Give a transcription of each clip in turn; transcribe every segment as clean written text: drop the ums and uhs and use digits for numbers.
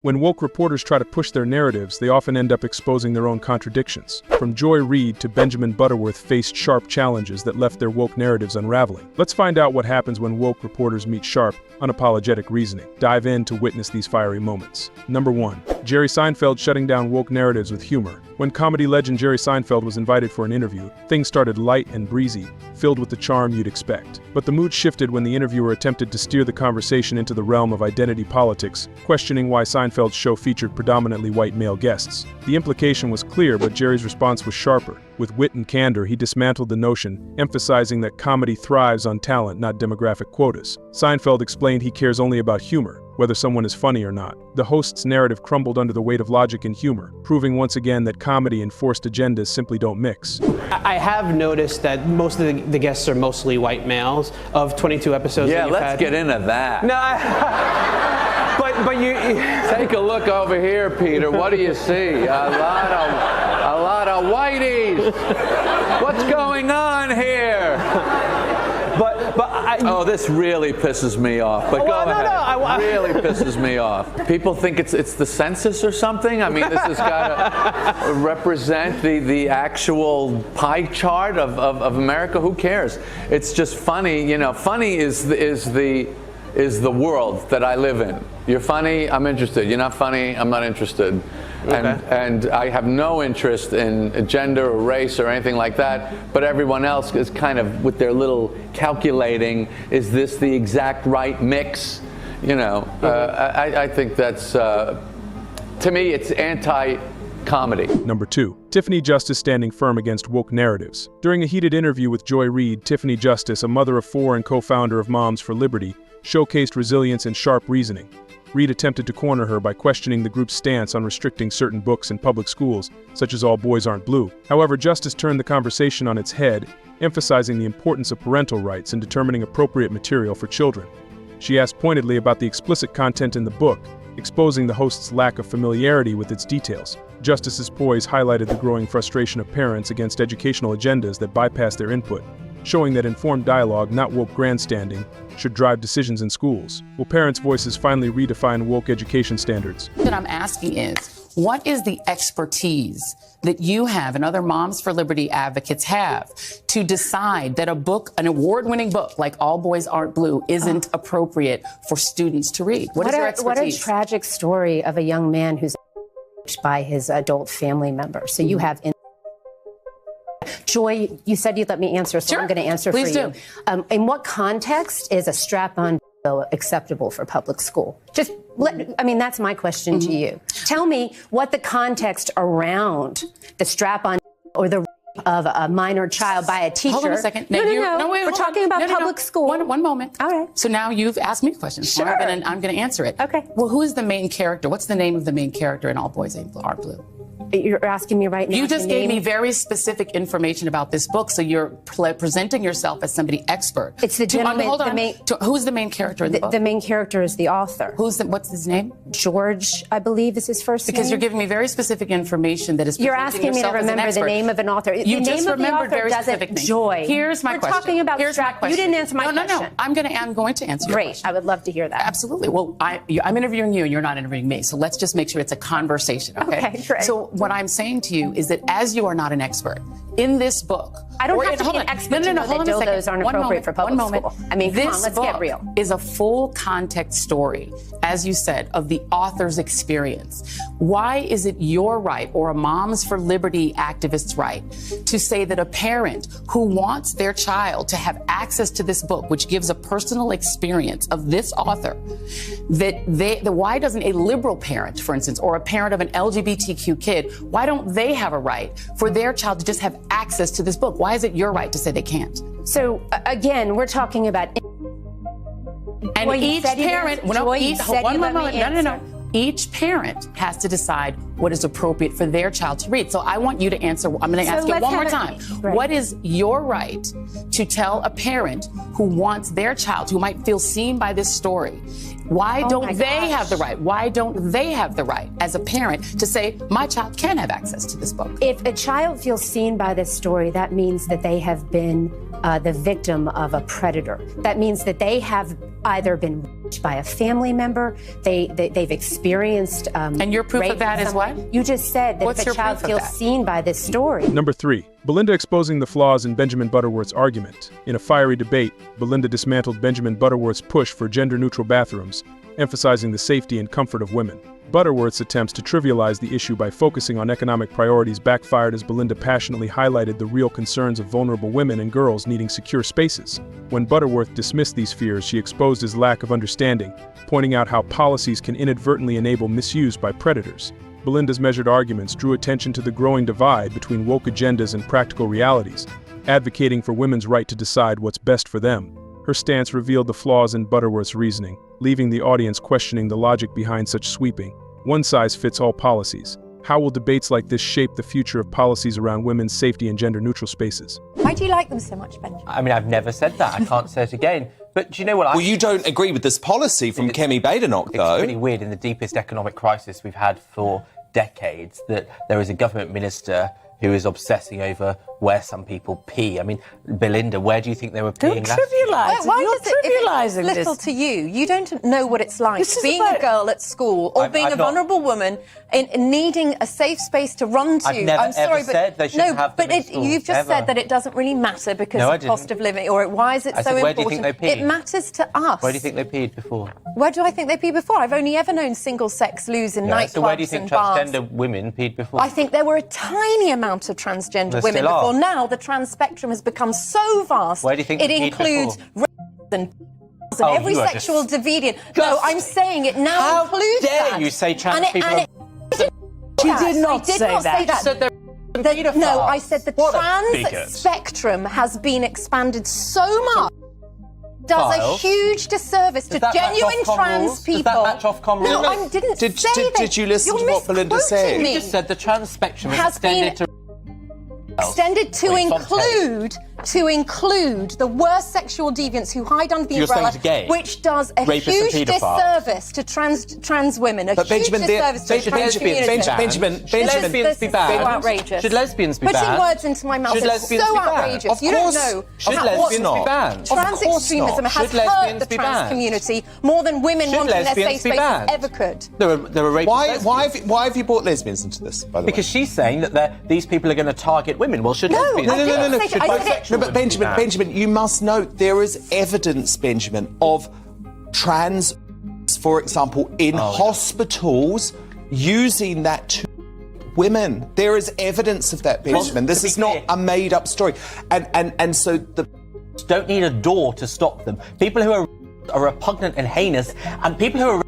When woke reporters try to push their narratives, they often end up exposing their own contradictions. From Joy Reid to Benjamin Butterworth faced sharp challenges that left their woke narratives unraveling. Let's find out what happens when woke reporters meet sharp, unapologetic reasoning. Dive in to witness these fiery moments. Number 1. Jerry Seinfeld shutting down woke narratives with humor. When comedy legend Jerry Seinfeld was invited for an interview, things started light and breezy, filled with the charm you'd expect. But the mood shifted when the interviewer attempted to steer the conversation into the realm of identity politics, questioning why Seinfeld's show featured predominantly white male guests. The implication was clear, but Jerry's response was sharper. With wit and candor, he dismantled the notion, emphasizing that comedy thrives on talent, not demographic quotas. Seinfeld explained he cares only about humor, whether someone is funny or not. The host's narrative crumbled under the weight of logic and humor, proving once again that comedy and forced agendas simply don't mix. I have noticed that most of the guests are mostly white males of 22 episodes. Yeah, let's get into that. No, but you take a look over here, Peter. What do you see? A lot of whiteys. What's going on here? Oh, this really pisses me off. But go ahead. Really pisses me off. People think it's the census or something. I mean, this has got to represent the actual pie chart of America. Who cares? It's just funny. You know, funny is the world that I live in. You're funny, I'm interested. You're not funny, I'm not interested. Okay. And I have no interest in gender or race or anything like that, but everyone else is kind of with their little calculating, is this the exact right mix? You know, I think that's, to me, it's anti-comedy. Number 2. Tiffany Justice standing firm against woke narratives. During a heated interview with Joy Reid, Tiffany Justice, a mother of 4 and co-founder of Moms for Liberty, showcased resilience and sharp reasoning. Reid attempted to corner her by questioning the group's stance on restricting certain books in public schools, such as All Boys Aren't Blue. However, Justice turned the conversation on its head, emphasizing the importance of parental rights in determining appropriate material for children. She asked pointedly about the explicit content in the book, exposing the host's lack of familiarity with its details. Justice's poise highlighted the growing frustration of parents against educational agendas that bypass their input, showing that informed dialogue, not woke grandstanding, should drive decisions in schools. Will parents' voices finally redefine woke education standards? What I'm asking is, what is the expertise that you have and other Moms for Liberty advocates have to decide that a book, an award-winning book like All Boys Aren't Blue, isn't appropriate for students to read? What is your expertise? What a tragic story of a young man who's by his adult family member. So you have Joy, you said you'd let me answer, so sure. I'm going to answer Please for do. you. In what context is a strap-on acceptable for public school? I mean, that's my question to you. Tell me what the context around the strap-on or the of a minor child by a teacher. Hold on a second. No, wait, we're talking about public school. One moment. All right. So now you've asked me questions. Sure. I'm going to answer it. Okay. Well, who is the main character? What's the name of the main character in All Boys Aren't Blue? You're asking me right now. You just gave me very specific information about this book, so you're presenting yourself as somebody expert. It's the gentleman. Hold on. Who's the main character in the book? The main character is the author. What's his name? George, I believe, is his first name. Because you're giving me very specific information that is. You're asking me to remember the name of an author. You just remembered very specific names. Joy. Here's my question. We're talking about strap. You didn't answer my question. No. I'm going to answer your question. Great. I would love to hear that. Absolutely. Well, I'm interviewing you, and you're not interviewing me. So let's just make sure it's a conversation. Okay. Great. So what I'm saying to you is that as you are not an expert in this book, I don't have to be an expert to know that dildos aren't appropriate for public school. I mean, come on, let's get real. This book is a full context story, as you said, of the author's experience. Why is it your right, or a Moms for Liberty activist's right, to say that a parent who wants their child to have access to this book, which gives a personal experience of this author, why doesn't a liberal parent, for instance, or a parent of an LGBTQ kid, why don't they have a right for their child to just have access to this book? Why is it your right to say they can't? So again, we're talking about. And each parent, each parent has to decide what is appropriate for their child to read. So I want you to answer. I'm going to ask you one more time. Right. What is your right to tell a parent who wants their child, who might feel seen by this story, why don't they have the right? Why don't they have the right as a parent to say, my child can have access to this book? If a child feels seen by this story, that means that they have been the victim of a predator. That means that they have either been by a family member. They've experienced and your proof rape of that is what? You just said that What's if your a child proof of feels that? seen by this story. Number 3. Belinda exposing the flaws in Benjamin Butterworth's argument. In a fiery debate, Belinda dismantled Benjamin Butterworth's push for gender-neutral bathrooms, emphasizing the safety and comfort of women. Butterworth's attempts to trivialize the issue by focusing on economic priorities backfired as Belinda passionately highlighted the real concerns of vulnerable women and girls needing secure spaces. When Butterworth dismissed these fears, she exposed his lack of understanding, pointing out how policies can inadvertently enable misuse by predators. Belinda's measured arguments drew attention to the growing divide between woke agendas and practical realities, advocating for women's right to decide what's best for them. Her stance revealed the flaws in Butterworth's reasoning, leaving the audience questioning the logic behind such sweeping, one-size-fits-all policies. How will debates like this shape the future of policies around women's safety and gender-neutral spaces? Why do you like them so much, Benjamin? I mean, I've never said that. I can't say it again. But do you know what? Well, you don't agree with this policy from Kemi Badenoch, though. It's pretty weird in the deepest economic crisis we've had for decades that there is a government minister who is obsessing over where some people pee. I mean, Belinda, where do you think they were peeing last year? Why You're does it, if trivialising it's little this. to you? You don't know what it's like This is being about- a girl at school or being I've a not- vulnerable woman in needing a safe space to run to. I've never I'm sorry, ever but said they shouldn't no, have but them in schools, you've just ever. said that it doesn't really matter because No, I of cost didn't. of living, or why is it I so said, where do you important? think they pee? It matters to us. Where do you think they peed before? Where do I think they pee before? I've only ever known single-sex loos in nightclubs So where do you think and bars. transgender women peed before? I think there were a tiny amount of transgender There women still are. before. Now the trans spectrum has become so vast. Where do you think it they peed includes before? and Oh, every you are sexual deviant. No, I'm saying it now How includes dare that. you say trans And it- people and are... She did not I did say not that. say that. You said they're paedophiles. No, I said the What a trans bigot. spectrum has been expanded so much. Does a Files. huge disservice to Does that match genuine Ofcom trans rules? people. Does that match Ofcom No, rules? I didn't Did- say did- that. did you listen You're to what Belinda said? misquoting me. You just said the trans spectrum Has is extended been- to... Extended to Wait, include the worst sexual deviants who hide under the You're saying umbrella, to gay? which does a Rapists and huge paedophiles? disservice to trans women. A But huge Benjamin, disservice to the trans community. Should This lesbians be is banned? so outrageous. Should lesbians be banned? Putting words into my mouth Should is lesbians so be banned? outrageous. Of You don't course. know Should how- lesbians what- be banned? Trans extremism has Should hurt lesbians the be trans banned? community more than women Should wanting their lesbians safe be spaces banned? ever could. There are rapist lesbians. Why have you brought lesbians into this, by the Because she's saying that these people are going to target women. Well, should lesbians... I didn't say- Should I said it- bisexual No, but women be Benjamin, banned? Benjamin, you must note there is evidence, Benjamin, of trans, for example, in hospitals using that to women. There is evidence of that, Benjamin. This to be is not clear- a made-up story. And so the Don't need a door to stop them. People who are repugnant and heinous, and people who are...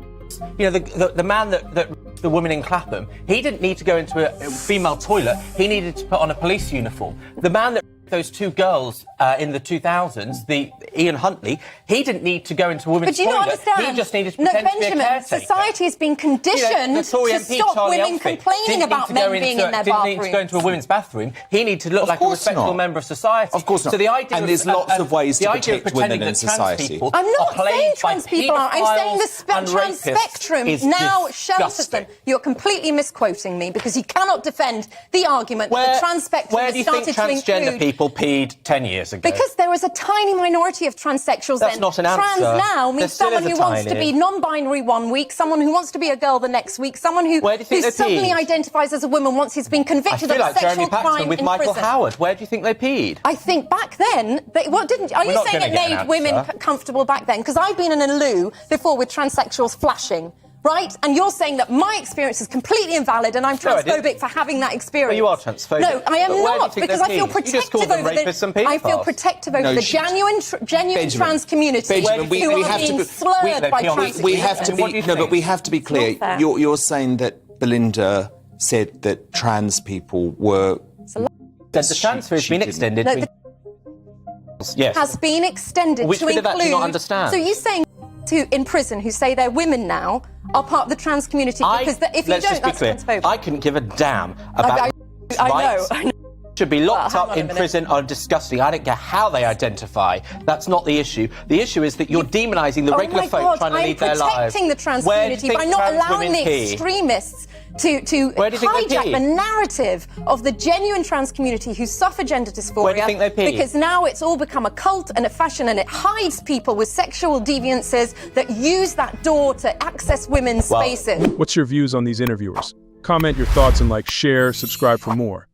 You know, the man that the woman in Clapham, he didn't need to go into a female toilet. He needed to put on a police uniform. The man that those two girls in the 2000s, the Ian Huntley, he didn't need to go into a women's But do you toilet. not understand? He just needed to No, pretend to be a Benjamin, caretaker. society has been conditioned the Tory to MP, stop Charlie women Elphie, complaining didn't about need to go men being in their didn't need to go into a bathrooms. women's bathroom. He needed to look like a course respectable not. member of society. Of course not. So the idea And of, there's lots of ways the to idea of protect pretending women in that trans society. people I'm not are plagued saying by trans people are. I'm saying the paedophiles and trans rapists spectrum is now shelters disgusting. them. You're completely misquoting me because you cannot defend the argument that the trans spectrum Where has do you think started to transgender include... people peed 10 years ago? Because there is a tiny minority of transsexuals That's then. not an Trans answer. now There means still someone is who a wants to tiny. be non-binary one week, someone who wants to be a girl the next week, someone who Where do you think they suddenly peed? identifies as a woman once he's been I convicted feel of like a sexual Jeremy Paxman crime with in Michael prison. Howard. Where do you think they peed? I think back then, are you not saying gonna it get an made women answer. comfortable back then? Because I've been in a loo before with transsexuals flashing. Right? And you're saying that my experience is completely invalid and I'm No, I didn't. transphobic for having that experience. Well, you are transphobic. No, I am But where do you not, think because they I feel peed? You protective just called them over rapists and I feel paedophiles. protective over No, the she- genuine Benjamin, trans community Benjamin, we who have are to being be- slurred by trans we have to What do be you no, but think? we have to be clear. It's not fair. You're saying that Belinda said that trans people were That the transfer has she been didn't. extended. No, to- the yes. has been extended Which to bit of that do include... you not understand? So you saying in prison who say they're women now are part of the trans community because if you let's don't, just be that's clear. transphobic. I couldn't give a damn about I know. Should be locked Well, up hang on a in minute. prison are disgusting. I don't care how they identify. That's not the issue. The issue is that you're demonising the Oh regular my folk God, trying to I'm lead their lives. protecting the trans Where do you community by think not trans allowing women the pee? extremists to Where do you think they hijack pee? the narrative of the genuine trans community who suffer gender dysphoria. Where do you think they pee? Because now it's all become a cult and a fashion, and it hides people with sexual deviances that use that door to access women's spaces. What's your views on these interviewers? Comment your thoughts and share, subscribe for more.